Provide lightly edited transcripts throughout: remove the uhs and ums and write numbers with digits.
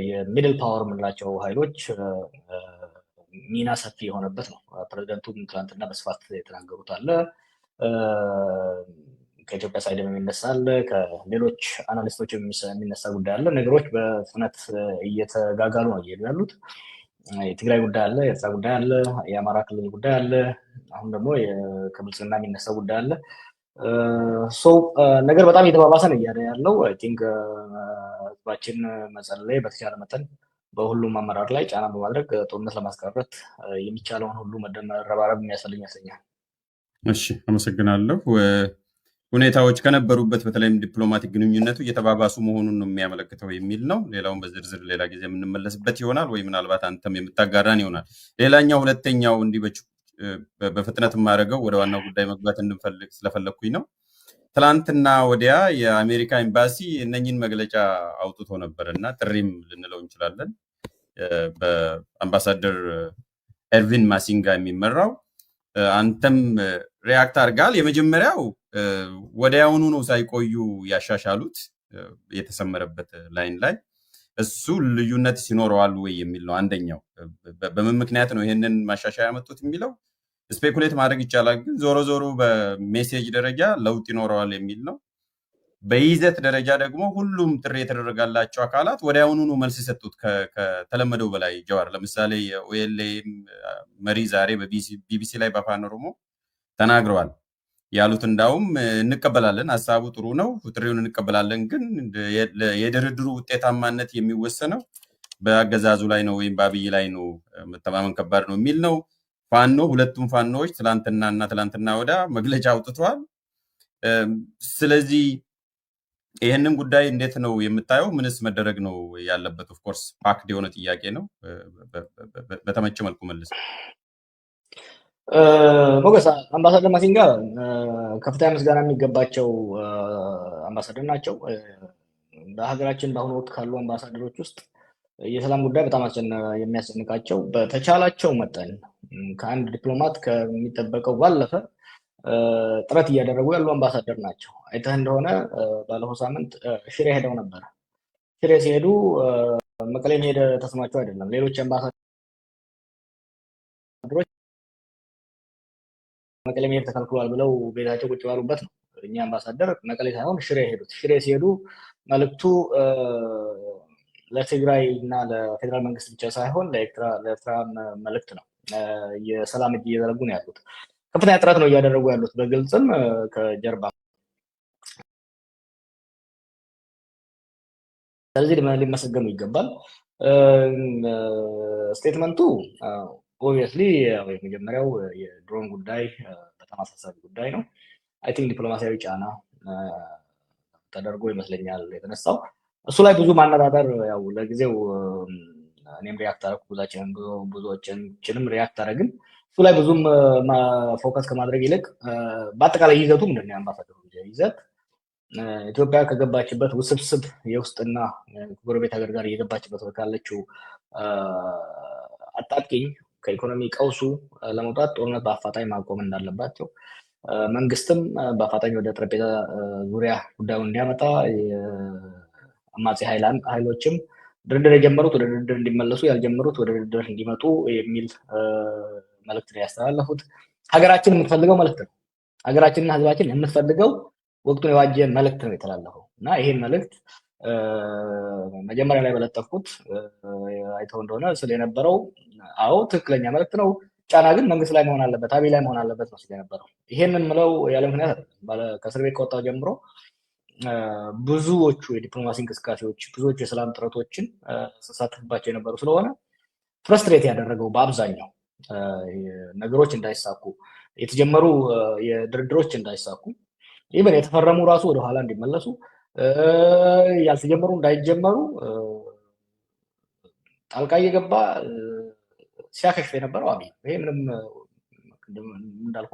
የሚድል ፓወር የምንላቸው ኃይሎች ሚና ሰፊ የሆነበት ነው። ፕሬዚደንቱም ትናንትና በስፋት የተናገሩት አለ። ከኢትዮጵያ ሳይድም የሚነሳ አለ፣ ከሌሎች አናሊስቶች የሚነሳ ጉዳይ አለ። ነገሮች በፍጥነት እየተጋጋሉ ነው እየሄዱ ያሉት። የትግራይ ጉዳይ አለ፣ የኤርትራ ጉዳይ አለ፣ የአማራ ክልል ጉዳይ አለ፣ አሁን ደግሞ ከብልጽግና የሚነሳ ጉዳይ አለ። ነገር በጣም እየተባባሰ ነው እያለ ያለው። አይ ቲንክ ህዝባችን መጸለይ በተቻለ መጠን በሁሉም አመራር ላይ ጫና በማድረግ ጦርነት ለማስቀረት የሚቻለውን ሁሉ መረባረብ የሚያስፈልግ ይመስለኛል። እሺ፣ አመሰግናለሁ። ሁኔታዎች ከነበሩበት በተለይም ዲፕሎማቲክ ግንኙነቱ እየተባባሱ መሆኑን ነው የሚያመለክተው የሚል ነው። ሌላውን በዝርዝር ሌላ ጊዜ የምንመለስበት ይሆናል፣ ወይ ምናልባት አንተም የምታጋራን ይሆናል። ሌላኛው ሁለተኛው እንዲህ በፍጥነት የማደርገው ወደ ዋናው ጉዳይ መግባት እንድንፈልግ ስለፈለግኩኝ ነው። ትላንትና ወዲያ የአሜሪካ ኤምባሲ እነኝን መግለጫ አውጥቶ ነበር እና ጥሪም ልንለው እንችላለን። በአምባሳደር ኤርቪን ማሲንጋ የሚመራው አንተም ሪያክት አድርጋል። የመጀመሪያው ወዲያውኑ ነው ሳይቆዩ ያሻሻሉት የተሰመረበት ላይን ላይ እሱ ልዩነት ሲኖረዋል ወይ የሚል ነው። አንደኛው በምን ምክንያት ነው ይሄንን ማሻሻያ ያመጡት የሚለው ስፔኩሌት ማድረግ ይቻላል፣ ግን ዞሮ ዞሮ በሜሴጅ ደረጃ ለውጥ ይኖረዋል የሚል ነው። በይዘት ደረጃ ደግሞ ሁሉም ጥሪ የተደረጋላቸው አካላት ወዲያውኑ ነው መልስ የሰጡት ከተለመደው በላይ። ጀዋር ለምሳሌ የኦኤልኤም መሪ ዛሬ በቢቢሲ ላይ በአፋን ኦሮሞ ተናግረዋል። ያሉት እንዳውም እንቀበላለን፣ ሀሳቡ ጥሩ ነው፣ ጥሪውን እንቀበላለን፣ ግን የድርድሩ ውጤታማነት የሚወሰነው በአገዛዙ ላይ ነው ወይም በአብይ ላይ ነው፣ መተማመን ከባድ ነው የሚል ነው። ሁለቱም ፋኖዎች ትላንትና ወዳ መግለጫ አውጥተዋል። ስለዚህ ይህንን ጉዳይ እንዴት ነው የምታየው? ምንስ መደረግ ነው ያለበት? ኦፍኮርስ ፓክድ የሆነ ጥያቄ ነው። በተመቸ መልኩ መልስ። ሞገስ፣ አምባሳደር ማሲንጋ ከፍተኛ ምስጋና የሚገባቸው አምባሳደር ናቸው። በሀገራችን በአሁኑ ወቅት ካሉ አምባሳደሮች ውስጥ የሰላም ጉዳይ በጣም የሚያስጨንቃቸው በተቻላቸው መጠን ከአንድ ዲፕሎማት ከሚጠበቀው ባለፈ ጥረት እያደረጉ ያሉ አምባሳደር ናቸው። አይተህ እንደሆነ ባለፈው ሳምንት ሽሬ ሄደው ነበር። ሽሬ ሲሄዱ መቀሌ መሄድ ተስማቸው አይደለም። ሌሎች አምባሳደሮች መቀሌ መሄድ ተከልክሏል ብለው ቤታቸው ቁጭ ባሉበት ነው እኛ አምባሳደር መቀሌ ሳይሆን ሽሬ ሄዱት። ሽሬ ሲሄዱ መልእክቱ ለትግራይ እና ለፌዴራል መንግስት ብቻ ሳይሆን ለኤርትራ መልእክት ነው። የሰላም እጅ እየዘረጉ ነው ያሉት። ከፍተኛ ጥረት ነው እያደረጉ ያሉት በግልጽም ከጀርባ። ስለዚህ ሊመሰገኑ ይገባል። ስቴትመንቱ ኦብቪየስሊ የመጀመሪያው የድሮን ጉዳይ በጣም አሳሳቢ ጉዳይ ነው። አይ ቲንክ ዲፕሎማሲያዊ ጫና ተደርጎ ይመስለኛል የተነሳው። እሱ ላይ ብዙ ማነጣጠር ያው ለጊዜው እኔም ሪያክት አደረኩ፣ ብዙዎችንም ሪያክት አደረግን። እሱ ላይ ብዙም ፎከስ ከማድረግ ይልቅ በአጠቃላይ ይዘቱ ምንድን ነው? የአምባሳደሩ ይዘት ኢትዮጵያ ከገባችበት ውስብስብ የውስጥና ጎረቤት ሀገር ጋር እየገባችበት ካለችው አጣብቂኝ ከኢኮኖሚ ቀውሱ ለመውጣት ጦርነት በአፋጣኝ ማቆም እንዳለባቸው፣ መንግስትም በአፋጣኝ ወደ ጠረጴዛ ዙሪያ ጉዳዩን እንዲያመጣ፣ አማጺ ኃይሎችም ድርድር የጀመሩት ወደ ድርድር እንዲመለሱ፣ ያልጀመሩት ወደ ድርድር እንዲመጡ የሚል መልእክት ነው ያስተላለፉት። ሀገራችን የምትፈልገው መልእክት ነው። ሀገራችንና ህዝባችን የምትፈልገው ወቅቱን የዋጀ መልእክት ነው የተላለፈው እና ይሄን መልእክት መጀመሪያ ላይ በለጠፍኩት አይተው እንደሆነ ስለ የነበረው አዎ ትክክለኛ መልእክት ነው። ጫና ግን መንግስት ላይ መሆን አለበት፣ አብይ ላይ መሆን አለበት ነው የነበረው። ይሄንን ምለው ያለ ምክንያት ከእስር ቤት ከወጣው ጀምሮ ብዙዎቹ የዲፕሎማሲ እንቅስቃሴዎች፣ ብዙዎቹ የሰላም ጥረቶችን ስሳተፍባቸው የነበሩ ስለሆነ ፍረስትሬት ያደረገው በአብዛኛው ነገሮች እንዳይሳኩ፣ የተጀመሩ የድርድሮች እንዳይሳኩ፣ ኢቨን የተፈረሙ ራሱ ወደኋላ እንዲመለሱ፣ ያልተጀመሩ እንዳይጀመሩ ጣልቃ እየገባ ሲያከሽፍ የነበረው አብይ። ይሄ ምንም እንዳልኩ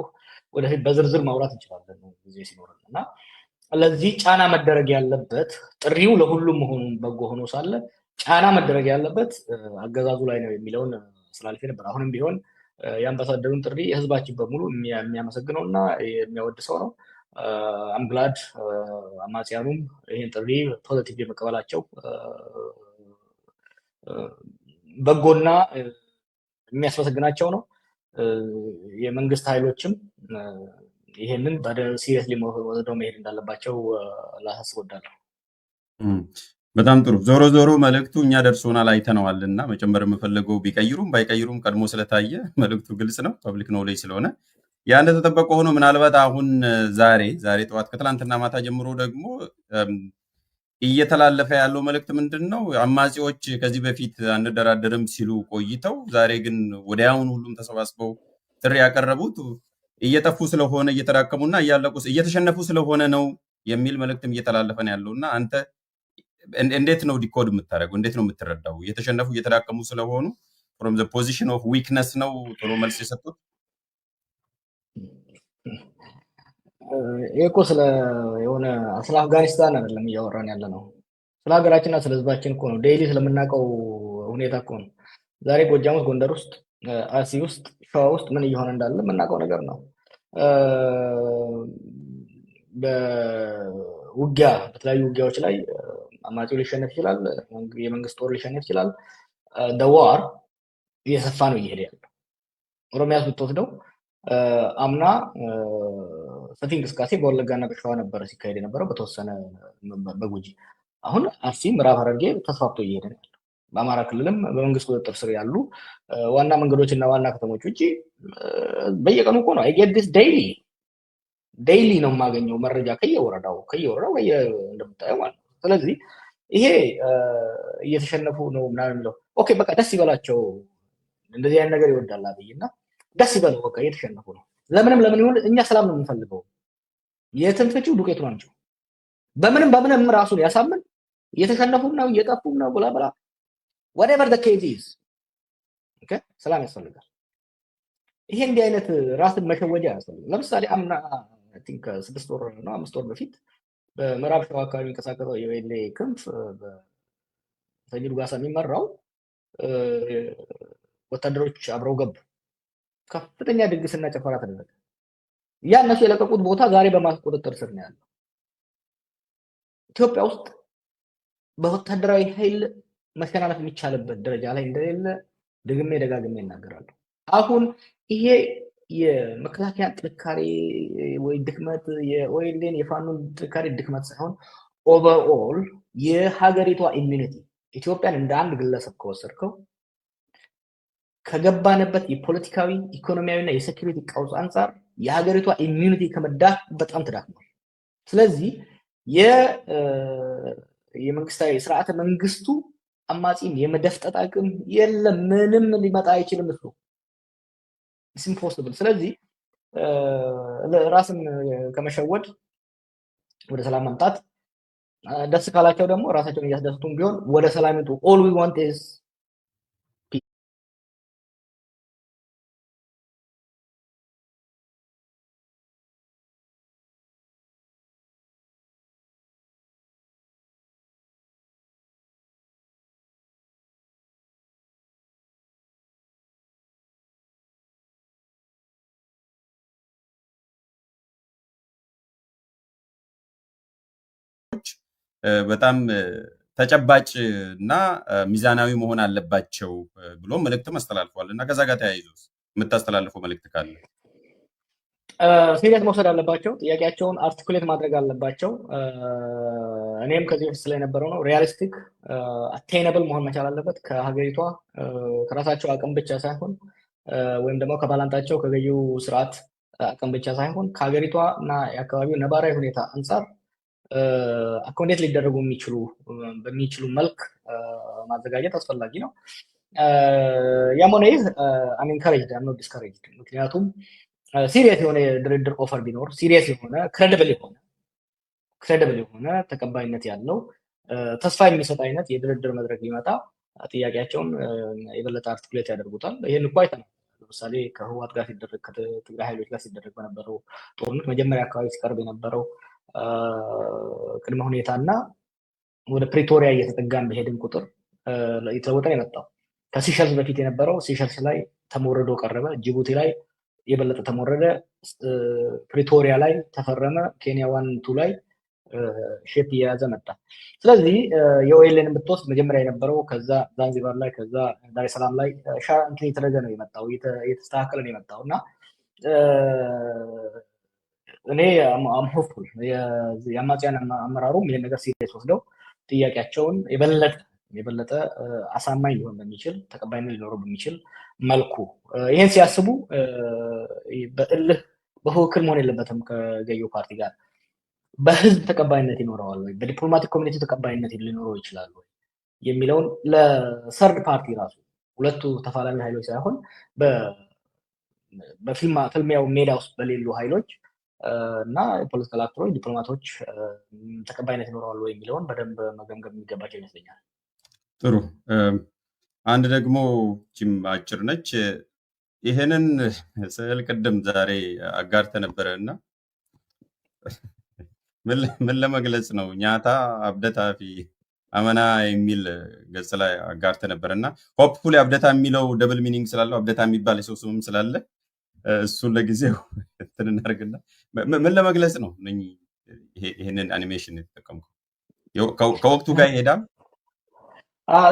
ወደፊት በዝርዝር ማውራት እንችላለን ጊዜ ሲኖረን እና ለዚህ ጫና መደረግ ያለበት ጥሪው ለሁሉም መሆኑን በጎ ሆኖ ሳለ ጫና መደረግ ያለበት አገዛዙ ላይ ነው የሚለውን ስላልፌ ነበር። አሁንም ቢሆን የአምባሳደሩን ጥሪ ህዝባችን በሙሉ የሚያመሰግነው እና የሚያወድሰው ነው። አምግላድ አማጽያኑም ይህን ጥሪ ፖዚቲቭ የመቀበላቸው በጎና የሚያስመሰግናቸው ነው። የመንግስት ኃይሎችም ይሄንን ሲሪየስሊ ወስደው መሄድ እንዳለባቸው ላሳስብ እወዳለሁ። በጣም ጥሩ። ዞሮ ዞሮ መልእክቱ እኛ ደርሶናል፣ አይተነዋል እና መጨመር የምፈለገው ቢቀይሩም ባይቀይሩም ቀድሞ ስለታየ መልእክቱ ግልጽ ነው፣ ፐብሊክ ኖሌጅ ስለሆነ ያ እንደተጠበቀ ሆኖ ምናልባት አሁን ዛሬ ጠዋት ከትላንትና ማታ ጀምሮ ደግሞ እየተላለፈ ያለው መልእክት ምንድን ነው? አማጺዎች ከዚህ በፊት አንደራደርም ሲሉ ቆይተው ዛሬ ግን ወዲያውኑ ሁሉም ተሰባስበው ጥሪ ያቀረቡት እየጠፉ ስለሆነ እየተዳከሙና እየተሸነፉ ስለሆነ ነው የሚል መልእክትም እየተላለፈ ነው ያለው እና አንተ እንዴት ነው ዲኮድ የምታደርገው? እንዴት ነው የምትረዳው? እየተሸነፉ እየተዳከሙ ስለሆኑ ፍሮም ዘ ፖዚሽን ኦፍ ዊክነስ ነው ቶሎ መልስ የሰጡት? ይሄ እኮ ስለ አፍጋኒስታን አይደለም እያወራን ያለ ነው። ስለ ሀገራችንና ስለ ህዝባችን እኮ ነው። ዴይሊ ስለምናውቀው ሁኔታ እኮ ነው። ዛሬ ጎጃም ውስጥ፣ ጎንደር ውስጥ፣ አርሲ ውስጥ፣ ሸዋ ውስጥ ምን እየሆነ እንዳለ የምናውቀው ነገር ነው። በውጊያ በተለያዩ ውጊያዎች ላይ አማጺው ሊሸነፍ ይችላል፣ የመንግስት ጦር ሊሸነፍ ይችላል። ደዋር እየሰፋ ነው እየሄደ ያለው። ኦሮሚያ ውስጥ ብትወስደው አምና ሰፊ እንቅስቃሴ በወለጋና በሸዋ ነበረ ሲካሄድ የነበረው በተወሰነ በጉጂ። አሁን አርሲ፣ ምዕራብ ሐረርጌ ተስፋፍቶ እየሄደ ነው ያለው። በአማራ ክልልም በመንግስት ቁጥጥር ስር ያሉ ዋና መንገዶች እና ዋና ከተሞች ውጭ በየቀኑ እኮ ነው አይጌዲስ ዴይሊ ነው የማገኘው መረጃ ከየወረዳው እንደምታየው ማለት ነው። ስለዚህ ይሄ እየተሸነፉ ነው ምናምን የሚለው ኦኬ በቃ ደስ ይበላቸው። እንደዚህ አይነት ነገር ይወዳል አብይና ደስ ይበለው በቃ እየተሸነፉ ነው። ለምን ይሁን እኛ ሰላም ነው የምንፈልገው። የትንፍጩ ዱቄቱ ናቸው። በምንም ራሱን ያሳምን እየተሸነፉ ነው እየጠፉ ነው ብላ ብላ whatever the case is ኦኬ ሰላም ያስፈልጋል። ይሄ እንዲህ አይነት ራስን መሸወጃ ያስፈልጋል። ለምሳሌ አምና አይ ቲንክ 6 ወር ነው 5 ወር በፊት በምዕራብ ሸዋ አካባቢ የሚንቀሳቀሰው የወይሌ ክንፍ በሰይድ ጓሳ የሚመራው ወታደሮች አብረው ገቡ። ከፍተኛ ድግስና ጨፈራ ተደረገ። ያ እነሱ የለቀቁት ቦታ ዛሬ በማስ ቁጥጥር ስር ነው ያለው። ኢትዮጵያ ውስጥ በወታደራዊ ኃይል መሸናነፍ የሚቻልበት ደረጃ ላይ እንደሌለ ደጋግሜ እናገራለሁ። አሁን ይሄ የመከላከያ ጥንካሬ ወይ ድክመት የኦኤልን የፋኖን ጥንካሬ ድክመት ሳይሆን ኦቨርኦል የሀገሪቷ ኢሚኒቲ ኢትዮጵያን እንደ አንድ ግለሰብ ከወሰድከው ከገባንበት የፖለቲካዊ ኢኮኖሚያዊና የሴኩሪቲ ቀውስ አንጻር የሀገሪቷ ኢሚኒቲ ከመዳፍ በጣም ተዳክሟል። ስለዚህ የመንግስታዊ ስርዓተ መንግስቱ አማጺም የመደፍጠጥ አቅም የለም። ምንም ሊመጣ አይችልም። እሱ ኢትስ ኢምፖሲብል። ስለዚህ ራስን ከመሸወድ ወደ ሰላም ማምጣት፣ ደስ ካላቸው ደግሞ ራሳቸውን እያስደሰቱም ቢሆን ወደ ሰላም ይጡ። ኦል ዊ ዋንት ኢዝ በጣም ተጨባጭ እና ሚዛናዊ መሆን አለባቸው ብሎ መልእክትም አስተላልፈዋል እና ከዛ ጋር ተያይዞ የምታስተላልፈው መልእክት ካለ? ሲሪየስ መውሰድ አለባቸው። ጥያቄያቸውን አርቲኩሌት ማድረግ አለባቸው። እኔም ከዚህ በፊት ስለነበረው ነው ሪያሊስቲክ አቴይነብል መሆን መቻል አለበት። ከሀገሪቷ ከራሳቸው አቅም ብቻ ሳይሆን ወይም ደግሞ ከባላንጣቸው ከገዢው ስርዓት አቅም ብቻ ሳይሆን ከሀገሪቷ እና የአካባቢው ነባራዊ ሁኔታ አንጻር አኮሞዴት ሊደረጉ በሚችሉ መልክ ማዘጋጀት አስፈላጊ ነው። ያም ሆነ ይህ አም ኢንካሬጅድ አም ኖት ዲስካሬጅድ። ምክንያቱም ሲሪየስ የሆነ የድርድር ኦፈር ቢኖር ሲሪየስ የሆነ ክሬዲብል የሆነ ተቀባይነት ያለው ተስፋ የሚሰጥ አይነት የድርድር መድረክ ቢመጣ ጥያቄያቸውን የበለጠ አርቲኩሌት ያደርጉታል። ይህን እኮ አይተናል። ለምሳሌ ከህወሓት ጋር ሲደረግ ከትግራይ ኃይሎች ጋር ሲደረግ በነበረው ጦርነት መጀመሪያ አካባቢ ሲቀርብ የነበረው ቅድመ ሁኔታ እና ወደ ፕሪቶሪያ እየተጠጋን በሄድን ቁጥር የተለወጠ የመጣው ከሲሸልስ በፊት የነበረው ሲሸልስ ላይ ተሞርዶ ቀረበ፣ ጅቡቲ ላይ የበለጠ ተሞረደ፣ ፕሪቶሪያ ላይ ተፈረመ፣ ኬንያ 1-2 ላይ ሼፕ እየያዘ መጣ። ስለዚህ የኦኤልን ብትወስድ መጀመሪያ የነበረው ከዛ ዛንዚባር ላይ ከዛ ዳሬ ሰላም ላይ እንትን የተደረገ ነው የመጣው የተስተካከለ ነው የመጣው እና እኔ ሆፕፉል የአማጽያን አመራሩም ይህን ነገር ሲሪየስ ወስደው ጥያቄያቸውን የበለጠ አሳማኝ ሊሆን በሚችል ተቀባይነት ሊኖረው በሚችል መልኩ ይህን ሲያስቡ በእልህ በፉክክር መሆን የለበትም ከገዢው ፓርቲ ጋር በህዝብ ተቀባይነት ይኖረዋል ወይ በዲፕሎማቲክ ኮሚኒቲ ተቀባይነት ሊኖረው ይችላል ወይ የሚለውን ለሰርድ ፓርቲ ራሱ ሁለቱ ተፋላሚ ኃይሎች ሳይሆን በፊልሚያው ሜዳ ውስጥ በሌሉ ኃይሎች እና የፖለቲካል አክተሮች ዲፕሎማቶች ተቀባይነት ይኖረዋል ወይ የሚለውን በደንብ መገምገም የሚገባቸው ይመስለኛል። ጥሩ። አንድ ደግሞ ጅም አጭር ነች። ይሄንን ስዕል ቅድም ዛሬ አጋርተ ነበረ እና ምን ለመግለጽ ነው? ኛታ አብደታ ፊ አመና የሚል ገጽ ላይ አጋርተ ነበር እና ሆፕፉሊ አብደታ የሚለው ደብል ሚኒንግ ስላለው አብደታ የሚባል የሰው ስምም ስላለ እሱን ለጊዜው እንትን እናድርግና ምን ለመግለጽ ነው ይሄንን አኒሜሽን የተጠቀምኩት? ከወቅቱ ጋር ይሄዳል?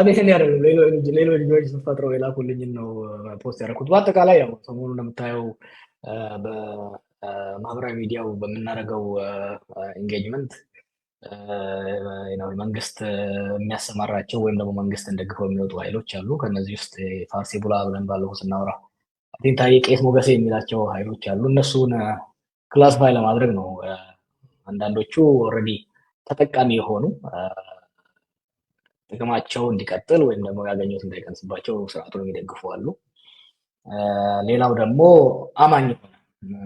እኔ ያደረጉ ሌሎች ልጆች ፈጥረው የላኩልኝን ነው ፖስት ያደረኩት። በአጠቃላይ ያው ሰሞኑን እንደምታየው በማህበራዊ ሚዲያው በምናደርገው ኢንጌጅመንት መንግስት የሚያሰማራቸው ወይም ደግሞ መንግስትን ደግፈው የሚወጡ ኃይሎች አሉ። ከነዚህ ውስጥ ፋርሲ ቡላ ብለን ባለፈው ስናወራ ታዬ ቄስ ሞገሴ የሚላቸው ኃይሎች አሉ። እነሱን ክላሲፋይ ለማድረግ ነው። አንዳንዶቹ ኦልሬዲ ተጠቃሚ የሆኑ ጥቅማቸው እንዲቀጥል ወይም ደግሞ ያገኙት እንዳይቀንስባቸው ስርዓቱን የሚደግፉ አሉ። ሌላው ደግሞ አማኝ ሆነ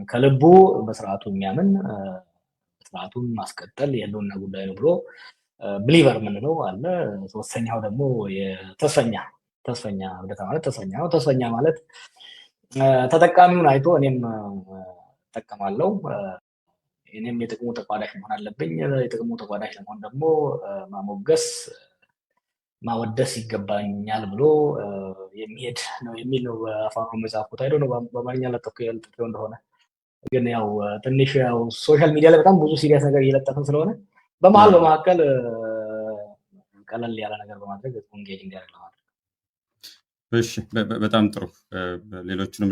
ከልቡ በስርዓቱ የሚያምን ስርዓቱን ማስቀጠል የህልውና ጉዳይ ነው ብሎ ብሊቨር የምንለው አለ። ሶስተኛው ደግሞ ተስፈኛ እብደታ ማለት ተስፈኛ ነው። ተስፈኛ ማለት ተጠቃሚውን አይቶ እኔም እጠቀማለሁ፣ እኔም የጥቅሙ ተቋዳሽ መሆን አለብኝ። የጥቅሙ ተቋዳሽ ለመሆን ደግሞ ማሞገስ ማወደስ ይገባኛል ብሎ የሚሄድ ነው የሚል ነው በአፋን ኦሮሞ የጻፍኩት። አይዶ ነው በአማርኛ ለጠፍኩ እንደሆነ ግን ያው ትንሽ ያው ሶሻል ሚዲያ ላይ በጣም ብዙ ሲሪየስ ነገር እየለጠፈ ስለሆነ በመካከል ቀለል ያለ ነገር በማድረግ ኢንጌጅ እንዲያደርግ ለማድረግ። እሺ፣ በጣም ጥሩ። ሌሎችንም